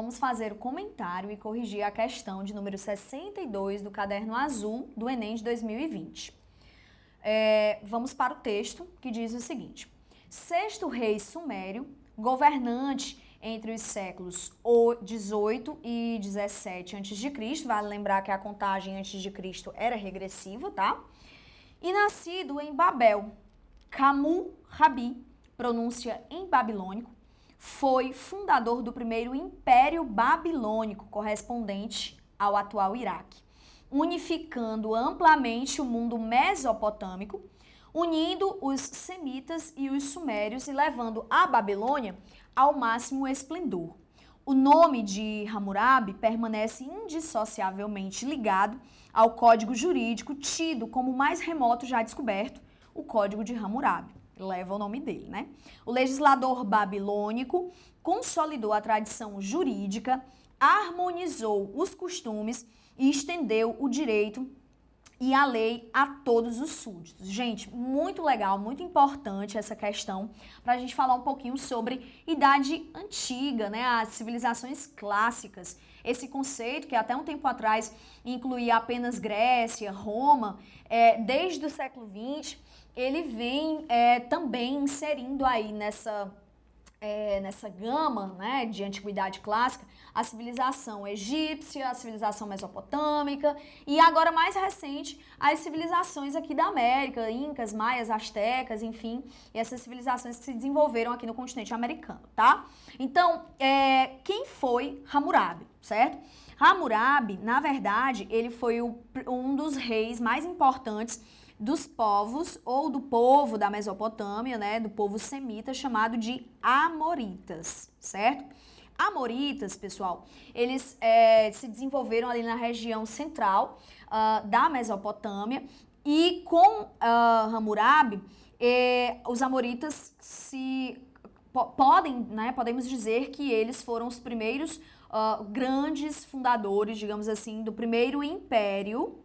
vamos fazer o comentário e corrigir a questão de número 62 do caderno azul do Enem de 2020. Vamos para o texto, que diz o seguinte: sexto rei sumério, governante entre os séculos 18 e 17 a.C., vale lembrar que a contagem antes de Cristo era regressiva, tá? E nascido em Babel, Hammurabi, pronúncia em babilônico, foi fundador do primeiro Império Babilônico, correspondente ao atual Iraque, unificando amplamente o mundo mesopotâmico, unindo os semitas e os sumérios e levando a Babilônia ao máximo esplendor. O nome de Hammurabi permanece indissociavelmente ligado ao código jurídico tido como o mais remoto já descoberto, o Código de Hammurabi. Leva o nome dele, né? O legislador babilônico consolidou a tradição jurídica, harmonizou os costumes e estendeu o direito e a lei a todos os súditos. Gente, muito legal, muito importante essa questão para a gente falar um pouquinho sobre Idade Antiga, né? As civilizações clássicas. Esse conceito, que até um tempo atrás incluía apenas Grécia, Roma, desde o século XX, ele vem também inserindo aí nessa gama, né, de antiguidade clássica, a civilização egípcia, a civilização mesopotâmica e agora mais recente as civilizações aqui da América, incas, maias, astecas, enfim, e essas civilizações que se desenvolveram aqui no continente americano, tá? Então, quem foi Hammurabi, certo? Hammurabi, na verdade, ele foi um dos reis mais importantes dos povos, ou do povo da Mesopotâmia, né, do povo semita, chamado de Amoritas, certo? Amoritas, pessoal, eles se desenvolveram ali na região central da Mesopotâmia e com Hammurabi, os Amoritas podemos dizer que eles foram os primeiros grandes fundadores, digamos assim, do primeiro império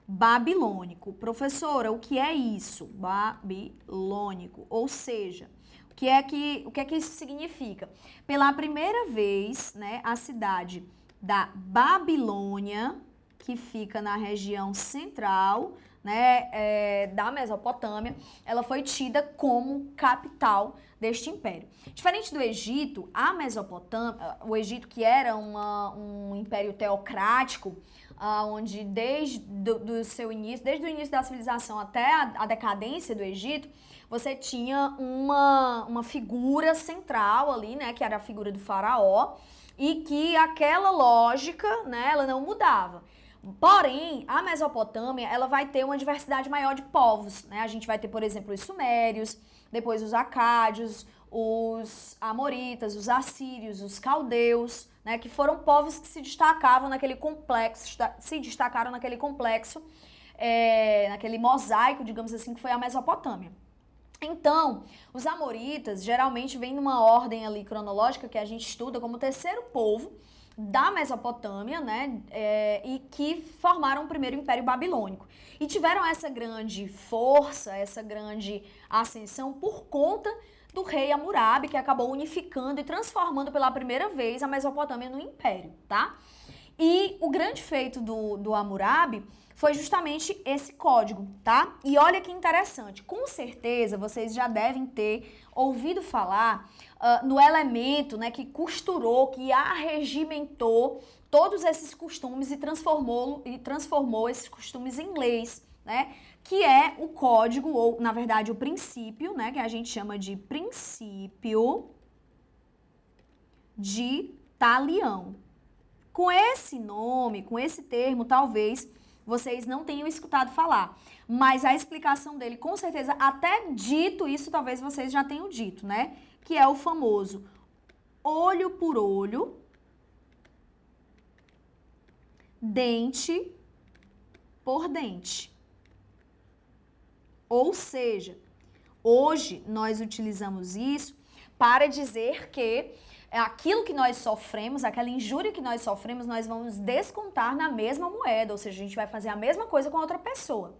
babilônico. Professora, o que é isso? Babilônico, ou seja, o que é que isso significa? Pela primeira vez, né, a cidade da Babilônia, que fica na região central, né, da Mesopotâmia, ela foi tida como capital deste império. Diferente do Egito, a Mesopotâmia, o Egito, que era um império teocrático, onde desde o início da civilização até a decadência do Egito, você tinha uma figura central ali, né, que era a figura do faraó, e que aquela lógica, né, ela não mudava. Porém, a Mesopotâmia, ela vai ter uma diversidade maior de povos, né? A gente vai ter, por exemplo, os sumérios, depois os acádios, os amoritas, os assírios, os caldeus, né? Que foram povos que se destacaram naquele complexo, naquele mosaico, digamos assim, que foi a Mesopotâmia. Então, os amoritas geralmente vêm numa ordem ali cronológica que a gente estuda como o terceiro povo da Mesopotâmia, né, e que formaram o primeiro Império Babilônico. E tiveram essa grande força, essa grande ascensão por conta do rei Hammurabi, que acabou unificando e transformando pela primeira vez a Mesopotâmia no império, tá? E o grande feito do Hammurabi foi justamente esse código, tá? E olha que interessante, com certeza vocês já devem ter ouvido falar no elemento, né, que costurou, que arregimentou todos esses costumes e transformou esses costumes em leis, né? Que é o código, ou na verdade o princípio, né, que a gente chama de princípio de Talião. Com esse nome, com esse termo, talvez vocês não tenham escutado falar, mas a explicação dele, com certeza, até dito isso, talvez vocês já tenham dito, né? Que é o famoso olho por olho, dente por dente. Ou seja, hoje nós utilizamos isso para dizer que aquilo que nós sofremos, aquela injúria que nós sofremos, nós vamos descontar na mesma moeda, ou seja, a gente vai fazer a mesma coisa com a outra pessoa.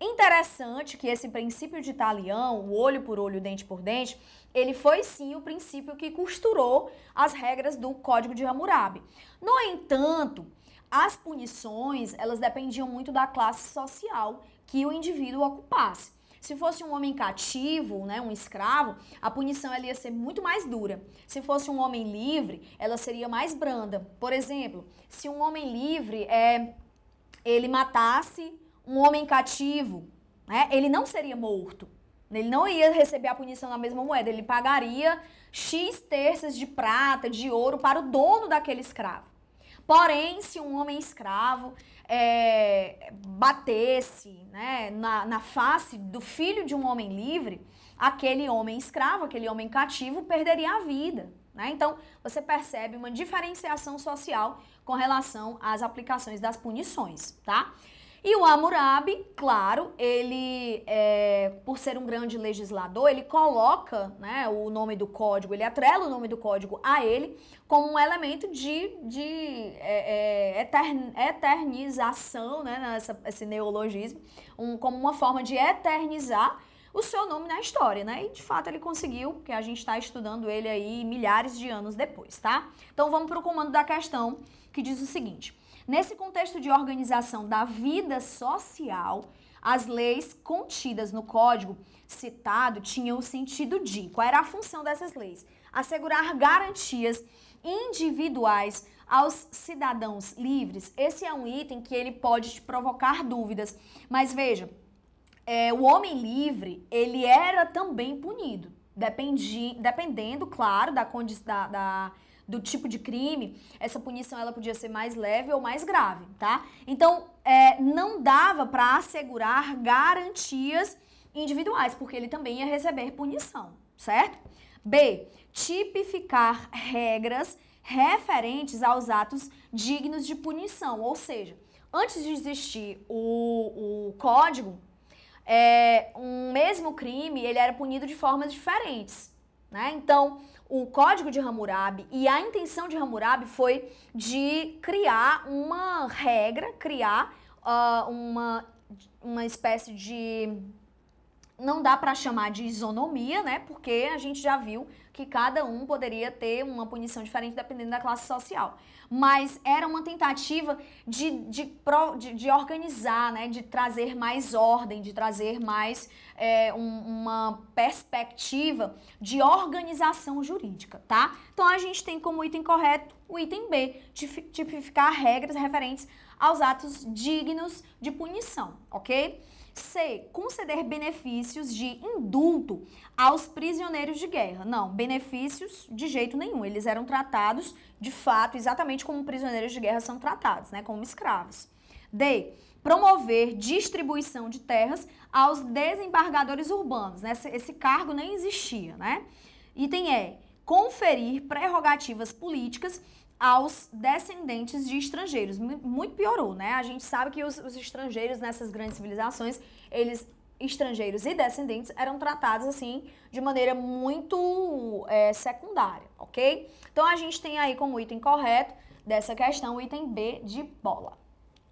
Interessante que esse princípio de talião, o olho por olho, dente por dente, ele foi sim o princípio que costurou as regras do Código de Hammurabi. No entanto, as punições, elas dependiam muito da classe social que o indivíduo ocupasse. Se fosse um homem cativo, né, um escravo, a punição ela ia ser muito mais dura. Se fosse um homem livre, ela seria mais branda. Por exemplo, se um homem livre ele matasse um homem cativo, né, ele não seria morto. Ele não ia receber a punição na mesma moeda, ele pagaria X terças de prata, de ouro para o dono daquele escravo. Porém, se um homem escravo batesse, né, na face do filho de um homem livre, aquele homem escravo, aquele homem cativo, perderia a vida. Né? Então, você percebe uma diferenciação social com relação às aplicações das punições, tá? E o Hammurabi, claro, ele, por ser um grande legislador, ele coloca, né, o nome do código, ele atrela o nome do código a ele como um elemento de eternização, né, esse neologismo, como uma forma de eternizar o seu nome na história, né? E de fato ele conseguiu, porque a gente está estudando ele aí milhares de anos depois, tá? Então vamos para o comando da questão, que diz o seguinte: nesse contexto de organização da vida social, as leis contidas no código citado tinham o sentido de... Qual era a função dessas leis? Assegurar garantias individuais aos cidadãos livres. Esse é um item que ele pode te provocar dúvidas. Mas veja, o homem livre, ele era também punido. Dependendo, claro, do tipo de crime, essa punição ela podia ser mais leve ou mais grave, tá? Então, não dava para assegurar garantias individuais, porque ele também ia receber punição, certo? B, tipificar regras referentes aos atos dignos de punição, ou seja, antes de existir o código, um mesmo crime, ele era punido de formas diferentes, né? Então, o Código de Hammurabi e a intenção de Hammurabi foi de criar uma regra, criar uma espécie de... Não dá para chamar de isonomia, né? Porque a gente já viu que cada um poderia ter uma punição diferente dependendo da classe social. Mas era uma tentativa de organizar, né? De trazer mais ordem, de trazer mais uma perspectiva de organização jurídica, tá? Então a gente tem como item correto o item B, tipificar regras referentes aos atos dignos de punição, ok? C, conceder benefícios de indulto aos prisioneiros de guerra. Não, benefícios de jeito nenhum. Eles eram tratados, de fato, exatamente como prisioneiros de guerra são tratados, né? Como escravos. D, promover distribuição de terras aos desembargadores urbanos. Né? Esse cargo nem existia, né? Item E, conferir prerrogativas políticas aos descendentes de estrangeiros. Muito piorou, né? A gente sabe que os estrangeiros nessas grandes civilizações, estrangeiros e descendentes, eram tratados assim de maneira muito secundária, ok? Então a gente tem aí como item correto dessa questão o item B de bola.